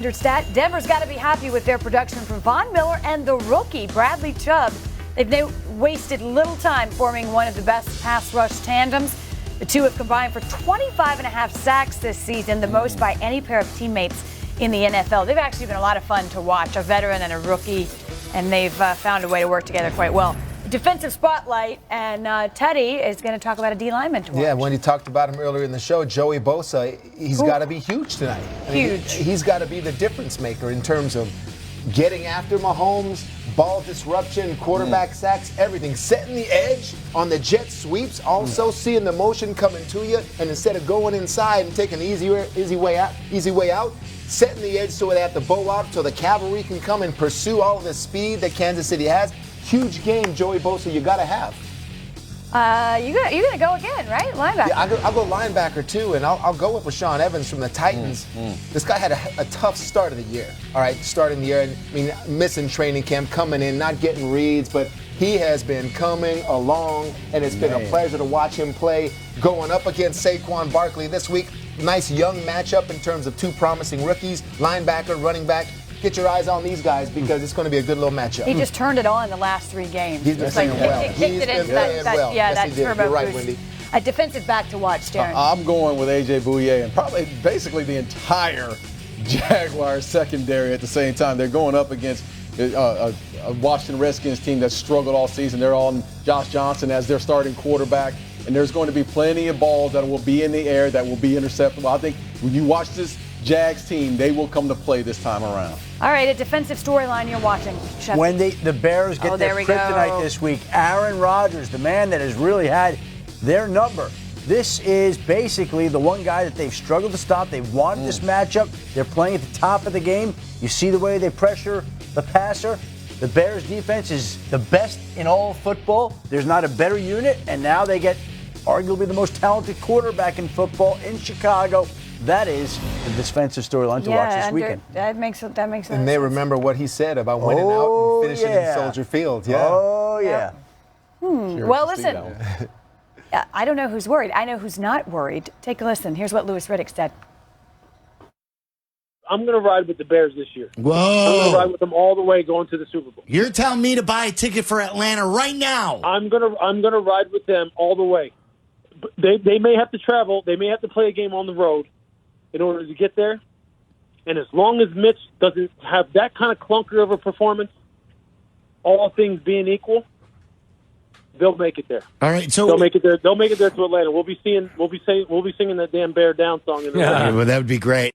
Stat. Denver's got to be happy with their production from Von Miller and the rookie, Bradley Chubb. They've wasted little time forming one of the best pass rush tandems. The two have combined for 25.5 sacks this season, the most by any pair of teammates in the NFL. They've actually been a lot of fun to watch, a veteran and a rookie, and they've found a way to work together quite well. Defensive spotlight, and Teddy is going to talk about a D lineman to watch. Yeah, when you talked about him earlier in the show, Joey Bosa, he's got to be huge tonight. Huge. He's got to be the difference maker in terms of getting after Mahomes, ball disruption, quarterback sacks, everything. Setting the edge on the jet sweeps, also seeing the motion coming to you, and instead of going inside and taking the easy way out, setting the edge so they have to bow out so the cavalry can come and pursue all of the speed that Kansas City has. Huge game, Joey Bosa, you got to have. You're gonna go again, right? Linebacker. Yeah, I'll go linebacker too, and I'll go with Rashaan Evans from the Titans. This guy had a tough start of the year. All right, starting the year, missing training camp, coming in, not getting reads, but he has been coming along, and it's been a pleasure to watch him play. Going up against Saquon Barkley this week, nice young matchup in terms of two promising rookies, linebacker, running back. Get your eyes on these guys because it's going to be a good little matchup. He just turned it on the last 3 games. He's been playing well. Kicked it into that Yes, turbo You're right, boost. Wendy. A defensive back to watch, Darren. I'm going with A.J. Bouye and probably basically the entire Jaguars secondary at the same time. They're going up against a Washington Redskins team that's struggled all season. They're on Josh Johnson as their starting quarterback, and there's going to be plenty of balls that will be in the air that will be interceptable. I think when you watch this Jags team, they will come to play this time around. All right, a defensive storyline you're watching, Chef. When the Bears get their kryptonite this week, Aaron Rodgers, the man that has really had their number. This is basically the one guy that they've struggled to stop. They've wanted this matchup. They're playing at the top of the game. You see the way they pressure the passer. The Bears defense is the best in all of football. There's not a better unit, and now they get arguably the most talented quarterback in football in Chicago. That is the defensive storyline to watch this weekend. That makes sense. And they remember what he said about winning out and finishing in Soldier Field. Yeah. Oh, yeah. Well, listen, I don't know who's worried. I know who's not worried. Take a listen. Here's what Louis Riddick said. I'm going to ride with the Bears this year. Whoa. I'm going to ride with them all the way going to the Super Bowl. You're telling me to buy a ticket for Atlanta right now. I'm going to ride with them all the way. They may have to travel. They may have to play a game on the road in order to get there. And as long as Mitch doesn't have that kind of clunker of a performance, all things being equal, they'll make it there. All right, so they'll make it there. They'll make it there to Atlanta. We'll be singing that damn Bear Down song in the well, that would be great.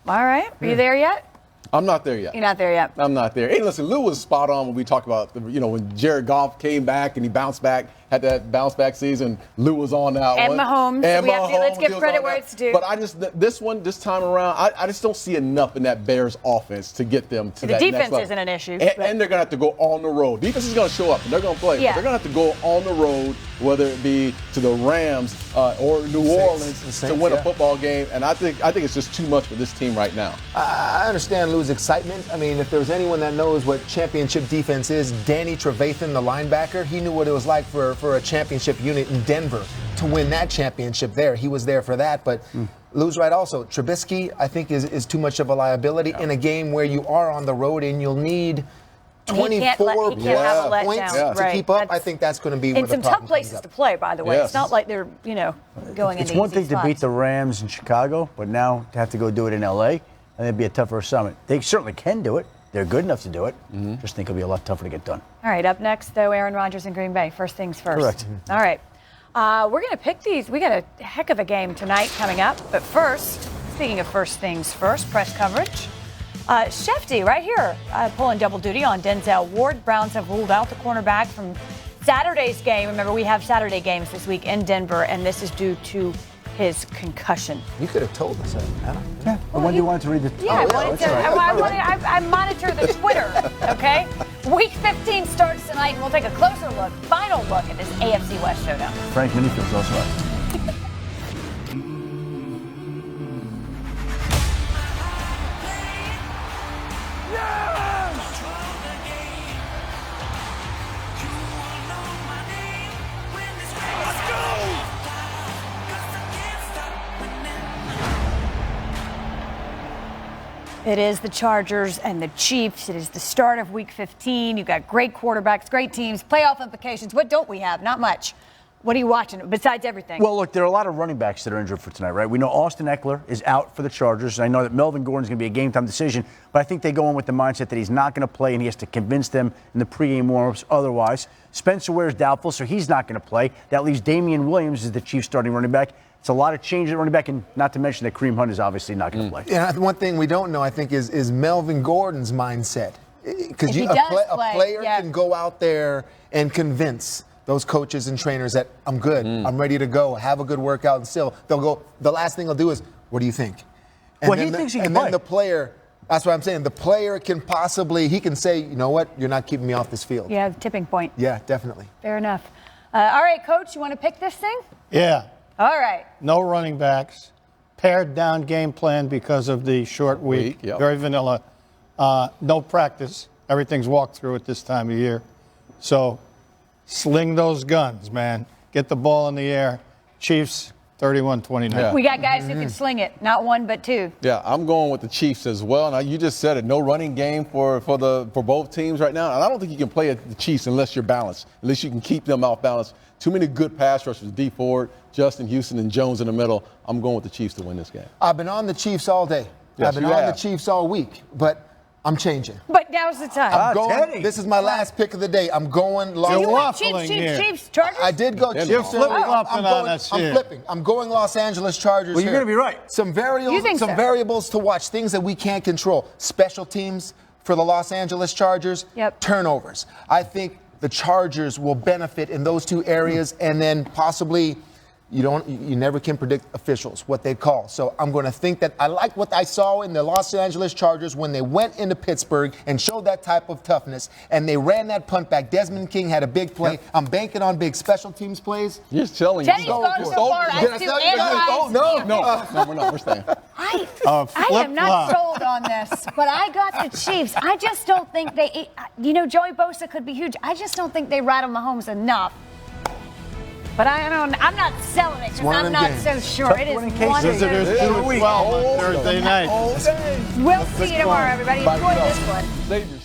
All right, are you there yet? I'm not there yet. You're not there yet. I'm not there. Hey, listen, Lou was spot on when we talked about, when Jared Goff came back and he bounced back, had that bounce back season. Lou was on that and one. Mahomes. And Let's give credit where it's due. But this time around, I just don't see enough in that Bears offense to get them to that next level. The defense isn't an issue. And they're going to have to go on the road. Defense is going to show up and they're going to play. Yeah. But they're going to have to go on the road, whether it be to the Rams or New Orleans to win a football game. And I think it's just too much for this team right now. I understand Lou's excitement. I mean, if there's anyone that knows what championship defense is, Danny Trevathan, the linebacker, he knew what it was like for a championship unit in Denver to win that championship there. He was there for that, but Lou's right also. Trubisky, I think, is too much of a liability in a game where you are on the road and you'll need 24 points to keep up. I think that's going to be in some tough places to play, by the way. Yes. It's not like they're, going into It's one thing spots. to beat the Rams in Chicago, but now to have to go do it in L.A., and it'd be a tougher assignment. They certainly can do it. They're good enough to do it. Just think it'll be a lot tougher to get done. All right, up next, though, Aaron Rodgers in Green Bay. First things first. Correct. All right. We're going to pick these. We got a heck of a game tonight coming up. But first, speaking of first things first, press coverage. Shefty right here pulling double duty on Denzel Ward. Browns have ruled out the cornerback from Saturday's game. Remember, we have Saturday games this week in Denver, and this is due to his concussion. You could have told us that, Anna. Yeah. Well, when do you want to read the? Yeah, I monitor the Twitter, okay? Week 15 starts tonight, and we'll take a closer look, final look at this AFC West showdown. Frank Minifield's also right. It is the Chargers and the Chiefs. It is the start of Week 15. You've got great quarterbacks, great teams, playoff implications. What don't we have? Not much. What are you watching besides everything? Well, look, there are a lot of running backs that are injured for tonight, right? We know Austin Eckler is out for the Chargers. I know that Melvin Gordon is going to be a game-time decision, but I think they go in with the mindset that he's not going to play, and he has to convince them in the pregame warm-ups otherwise. Spencer Ware is doubtful, so he's not going to play. That leaves Damian Williams as the Chiefs starting running back. It's a lot of change at running back, and not to mention that Kareem Hunt is obviously not going to play. Yeah, one thing we don't know, I think, is Melvin Gordon's mindset. Because a player can go out there and convince those coaches and trainers that I'm good, I'm ready to go, have a good workout, and still they'll go. The last thing they'll do is, what do you think? And he thinks he can play. And then the player, that's what I'm saying. The player can possibly, he can say, you know what, you're not keeping me off this field. Yeah, tipping point. Yeah, definitely. Fair enough. All right, Coach, you want to pick this thing? Yeah. All right. No running backs. Pared down game plan because of the short week. Yep. Very vanilla. No practice. Everything's walked through at this time of year. So sling those guns, man. Get the ball in the air. Chiefs, 31-29. Yeah. We got guys who can sling it. Not one, but two. Yeah, I'm going with the Chiefs as well. Now, you just said it. No running game for both teams right now. And I don't think you can play at the Chiefs unless you're balanced. At least you can keep them off balance. Too many good pass rushers. D Ford, Justin Houston, and Jones in the middle. I'm going with the Chiefs to win this game. I've been on the Chiefs all day. Yes, I've been on the Chiefs all week, but I'm changing. But now's the time. I'm going. This is my last pick of the day. I'm going Los You're Angeles. waffling Chiefs, Chargers? I did go Chiefs. You're flip-flopping on us I'm here. flipping. I'm going Los Angeles Chargers. Well, you're going to be right. Some variables to watch, things that we can't control. Special teams for the Los Angeles Chargers. Yep. Turnovers. I think the Chargers will benefit in those two areas, and then possibly you never can predict officials, what they call. So I'm going to think that I like what I saw in the Los Angeles Chargers when they went into Pittsburgh and showed that type of toughness, and they ran that punt back. Desmond King had a big play. Yep. I'm banking on big special teams plays. You're telling you. Teddy's gone so far as to analyze. No, we're not. We're staying. I am not sold on this, but I got the Chiefs. I just don't think they, Joey Bosa could be huge. I just don't think they rattle Mahomes enough. But I'm not selling it because I'm not so sure. It is one Visitors Thursday. 2-12 on Thursday night. We'll see you tomorrow, everybody. Enjoy this one. Save yourself.